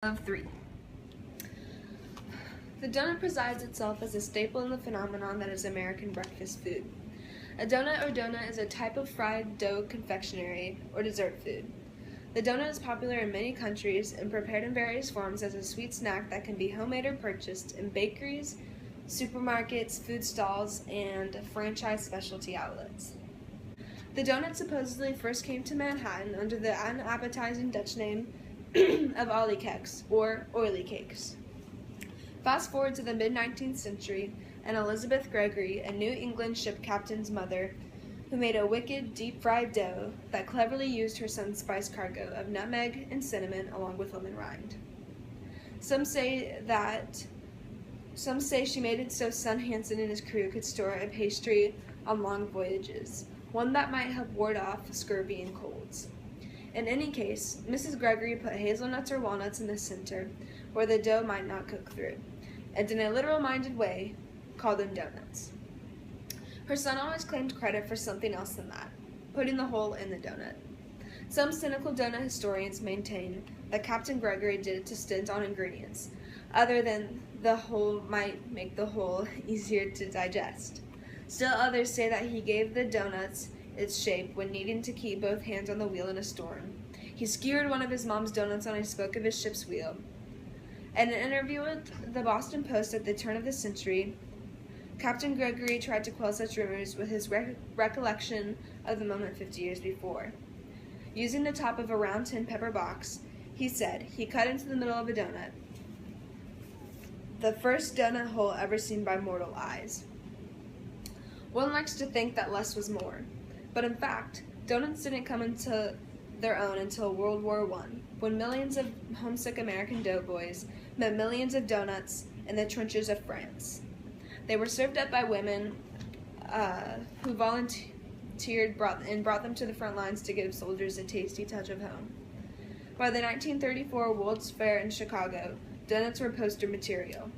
of 3. The donut presides itself as a staple in the phenomenon that is American breakfast food. A donut or donut is a type of fried dough confectionery or dessert food. The donut is popular in many countries and prepared in various forms as a sweet snack that can be homemade or purchased in bakeries, supermarkets, food stalls, and franchise specialty outlets. The donut supposedly first came to Manhattan under the unappetizing Dutch name of olykoeks, or oily cakes. Fast forward to the mid-19th century, and Elizabeth Gregory, a New England ship captain's mother, who made a wicked, deep-fried dough that cleverly used her son's spice cargo of nutmeg and cinnamon along with lemon rind. Some say she made it so son Hansen and his crew could store a pastry on long voyages, one that might help ward off scurvy and colds. In any case, Mrs. Gregory put hazelnuts or walnuts in the center, where the dough might not cook through, and in a literal-minded way, called them donuts. Her son always claimed credit for something else than that, putting the hole in the donut. Some cynical donut historians maintain that Captain Gregory did it to stint on ingredients, other than the hole might make the hole easier to digest. Still others say that he gave the donuts its shape when needing to keep both hands on the wheel in a storm. He skewered one of his mom's donuts on a spoke of his ship's wheel. In an interview with the Boston Post at the turn of the century, Captain Gregory tried to quell such rumors with his recollection of the moment 50 years before. Using the top of a round tin pepper box, he said he cut into the middle of a donut, the first donut hole ever seen by mortal eyes. One likes to think that less was more, but in fact, donuts didn't come into their own until World War I, when millions of homesick American doughboys met millions of donuts in the trenches of France. They were served up by women who volunteered and brought them to the front lines to give soldiers a tasty touch of home. By the 1934 World's Fair in Chicago, donuts were poster material.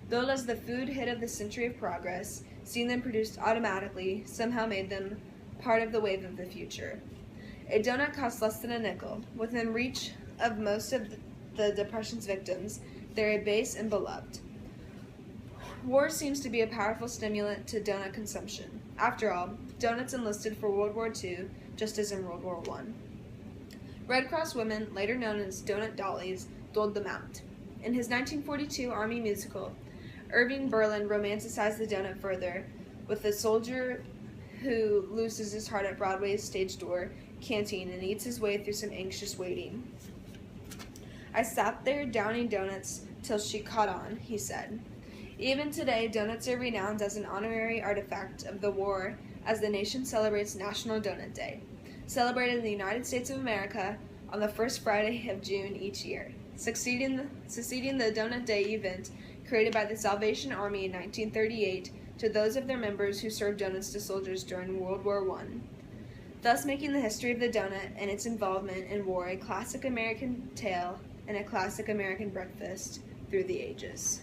Billed as the food hit of the century of progress, seeing them produced automatically somehow made them part of the wave of the future. A donut cost less than a nickel. Within reach of most of the Depression's victims, they're a base and beloved. War seems to be a powerful stimulant to donut consumption. After all, donuts enlisted for World War II, just as in World War I. Red Cross women, later known as donut dollies, doled them out. In his 1942 Army musical, Irving Berlin romanticized the donut further, with the soldier who loses his heart at Broadway's stage door canteen and eats his way through some anxious waiting. "I sat there downing donuts till she caught on," he said. Even today, donuts are renowned as an honorary artifact of the war as the nation celebrates National Donut Day, celebrated in the United States of America on the first Friday of June each year, succeeding the Donut Day event created by the Salvation Army in 1938 to those of their members who served donuts to soldiers during World War I, thus making the history of the donut and its involvement in war a classic American tale and a classic American breakfast through the ages.